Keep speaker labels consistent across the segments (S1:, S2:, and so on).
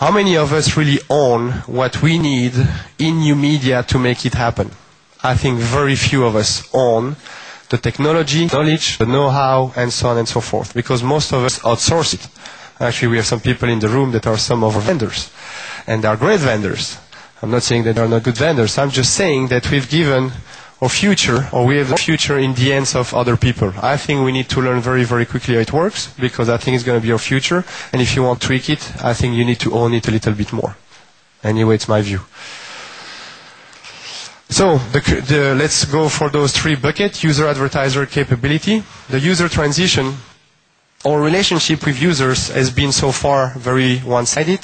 S1: How many of us really own what we need in new media to make it happen? I think very few of us own the technology, knowledge, the know-how, and so on and so forth, because most of us outsource it. Actually, we have some people in the room that are some of our vendors, and they are great vendors. I'm not saying that they are not good vendors. I'm just saying that we've given our future, or we have the future in the hands of other people. I think we need to learn very, very quickly how it works, because I think it's going to be our future. And if you want to tweak it, I think you need to own it a little bit more. Anyway, it's my view. So let's go for those three buckets: user, advertiser, capability. The user transition, our relationship with users has been so far very one-sided,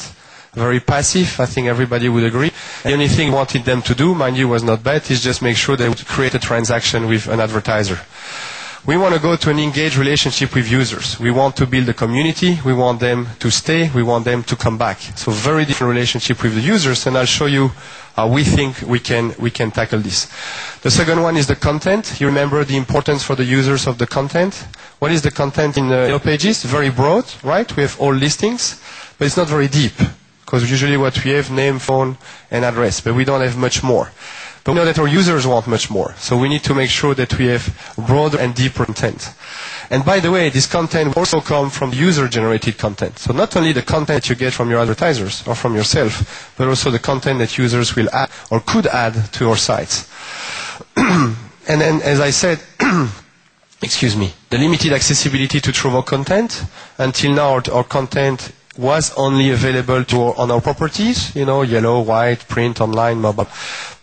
S1: very passive. I think everybody would agree. The only thing we wanted them to do, mind you, was not bad, is just make sure they would create a transaction with an advertiser. We want to go to an engaged relationship with users. We want to build a community. We want them to stay. We want them to come back. So very different relationship with the users, and I'll show you how we think we can tackle this. The second one is the content. You remember the importance for the users of the content. What is the content in the Yellow Pages? Very broad, right? We have all listings, but it's not very deep. Because usually what we have, name, phone, and address, but we don't have much more. But we know that our users want much more, so we need to make sure that we have broader and deeper content. And by the way, this content will also come from user-generated content. So not only the content you get from your advertisers or from yourself, but also the content that users will add or could add to our sites. And then, as I said, excuse me, the limited accessibility to Trovo content. Until now, our content was only available on our properties, yellow, white, print, online, mobile.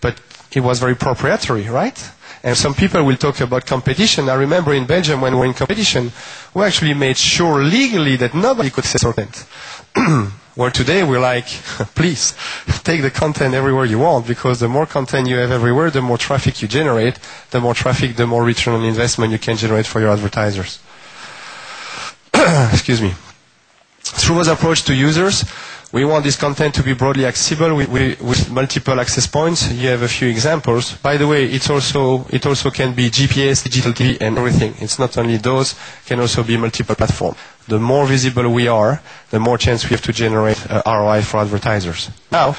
S1: But it was very proprietary, right? And some people will talk about competition. I remember in Belgium when we were in competition, we actually made sure legally that nobody could say content. Where today we're like, please, take the content everywhere you want, because the more content you have everywhere, the more traffic you generate. The more traffic, the more return on investment you can generate for your advertisers. Excuse me. Trovo's approach to users, we want this content to be broadly accessible with multiple access points. You have a few examples. By the way, it also can be GPS, digital TV, and everything. It's not only those, it can also be multiple platform. The more visible we are, the more chance we have to generate ROI for advertisers. Now,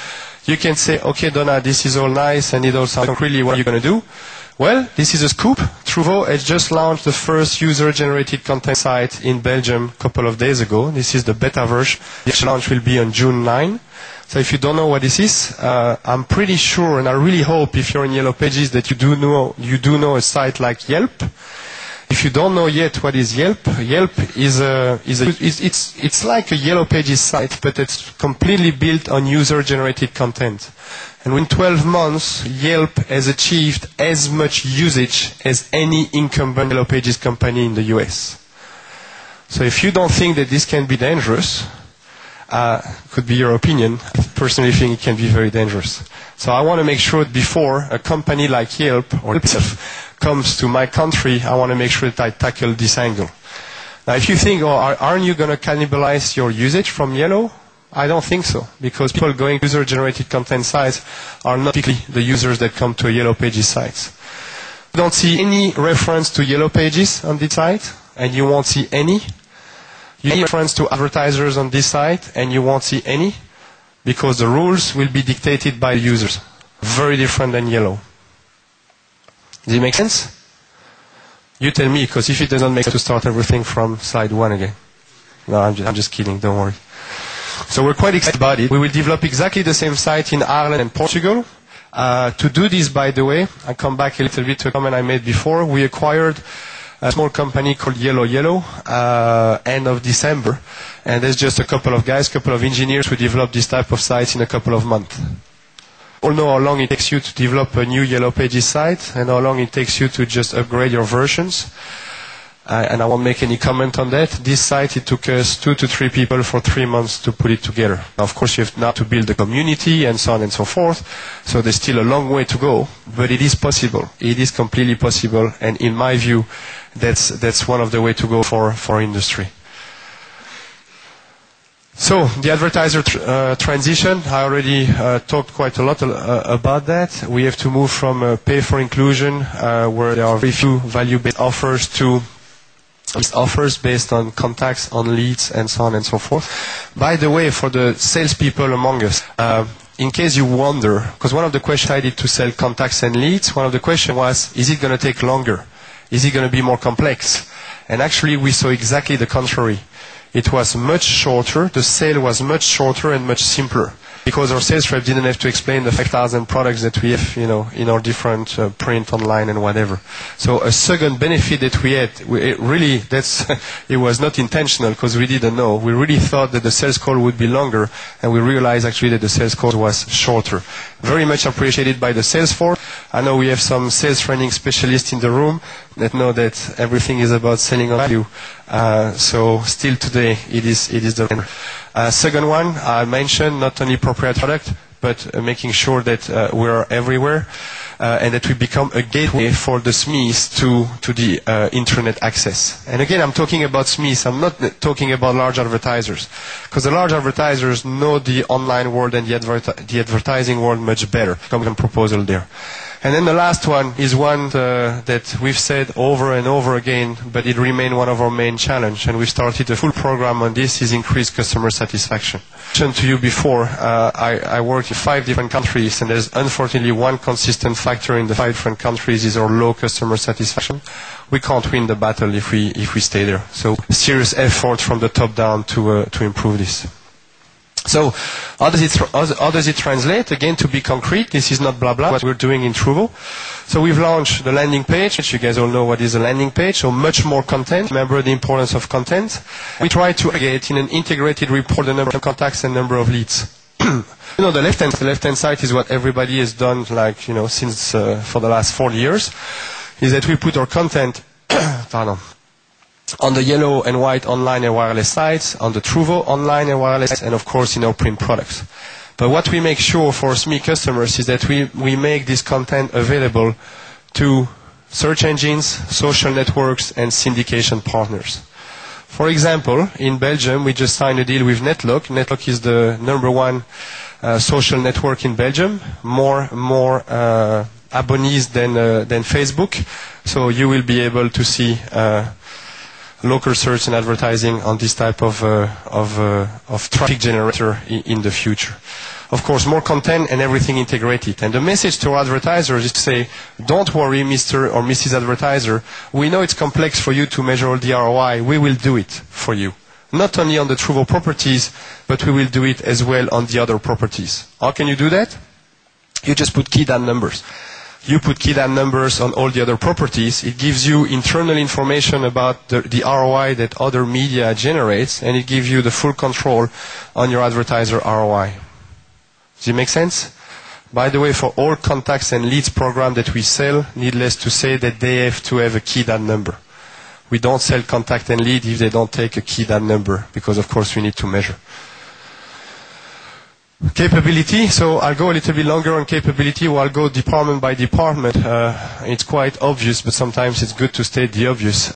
S1: you can say, okay, Donna, this is all nice, and it all sounds concretely what are you going to do? Well, this is a scoop. Trovo has just launched the first user-generated content site in Belgium a couple of days ago. This is the beta version. The launch will be on June 9. So if you don't know what this is, I'm pretty sure, and I really hope if you're in Yellow Pages that you do know a site like Yelp. If you don't know yet what is Yelp, Yelp it's like a Yellow Pages site, but it's completely built on user-generated content. And in 12 months, Yelp has achieved as much usage as any incumbent Yellow Pages company in the US. So if you don't think that this can be dangerous, could be your opinion. I personally think it can be very dangerous. So I want to make sure before a company like Yelp or itself comes to my country, I want to make sure that I tackle this angle. Now, if you think, aren't you going to cannibalize your usage from Yellow? I don't think so, because people going to user-generated content sites are not typically the users that come to a Yellow Pages site. You don't see any reference to Yellow Pages on this site, and you won't see any. You see reference to advertisers on this site, and you won't see any, because the rules will be dictated by users. Very different than Yellow. Does it make sense? You tell me, because if it doesn't make sense to start everything from slide 1 again. No, I'm just kidding, don't worry. So we're quite excited about it. We will develop exactly the same site in Ireland and Portugal. To do this, by the way, I come back a little bit to a comment I made before. We acquired a small company called Yellow, end of December. And there's just a couple of guys, couple of engineers who develop this type of sites in a couple of months. You all know how long it takes you to develop a new Yellow Pages site and how long it takes you to just upgrade your versions. And I won't make any comment on that. This site, it took us 2 to 3 people for 3 months to put it together. Now, of course, you have now to build the community and so on and so forth. So there's still a long way to go, but it is possible. It is completely possible. And in my view, that's one of the ways to go for industry. So the advertiser transition, I already talked quite a lot about that. We have to move from pay for inclusion, where there are very few value-based offers, to It offers based on contacts, on leads, and so on and so forth. By the way, for the salespeople among us, in case you wonder, because one of the questions I did to sell contacts and leads, one of the questions was, is it going to take longer? Is it going to be more complex? And actually, we saw exactly the contrary. It was much shorter, the sale was much shorter and much simpler. Because our sales rep didn't have to explain the 5,000 products that we have, in our different print, online, and whatever. So a second benefit that we had, it was not intentional because we didn't know. We really thought that the sales call would be longer, and we realized actually that the sales call was shorter. Very much appreciated by the sales force. I know we have some sales training specialists in the room that know that everything is about selling on value. So still today, it is the winner. Second one, I mentioned not only proprietary product, but making sure that we're everywhere and that we become a gateway for the SMEs to the internet access. And again, I'm talking about SMEs. I'm not talking about large advertisers, because the large advertisers know the online world and the advertising world much better. Come proposal there. And then the last one is one that we've said over and over again, but it remained one of our main challenge, and we started a full program on this, is increased customer satisfaction. I mentioned to you before, I worked in 5 different countries, and there's unfortunately one consistent factor in the 5 different countries is our low customer satisfaction. We can't win the battle if we stay there. So serious effort from the top down to improve this. So, how does it translate? Again, to be concrete, this is not blah blah, what we're doing in Truvo. So we've launched the landing page, which you guys all know what is a landing page, so much more content. Remember the importance of content. We try to aggregate in an integrated report the number of contacts and number of leads. The left-hand side is what everybody has done, since for the last 4 years, is that we put our content, on the yellow and white online and wireless sites, on the Truvo online and wireless sites, and of course in our print products. But what we make sure for SME customers is that we make this content available to search engines, social networks, and syndication partners. For example, in Belgium, we just signed a deal with Netlock. Netlock is the #1 social network in Belgium. More abonnees than Facebook. So you will be able to see local search and advertising on this type of traffic generator in the future. Of course, more content and everything integrated. And the message to our advertisers is to say, don't worry, Mr. or Mrs. Advertiser. We know it's complex for you to measure all the ROI. We will do it for you. Not only on the Truvo properties, but we will do it as well on the other properties. How can you do that? You just put key down numbers. You put key down numbers on all the other properties. It gives you internal information about the ROI that other media generates, and it gives you the full control on your advertiser ROI. Does it make sense? By the way, for all contacts and leads program that we sell, needless to say that they have to have a key down number. We don't sell contact and lead if they don't take a key down number, because of course we need to measure. Capability, so I'll go a little bit longer on capability, or I'll go department by department. It's quite obvious, but sometimes it's good to state the obvious.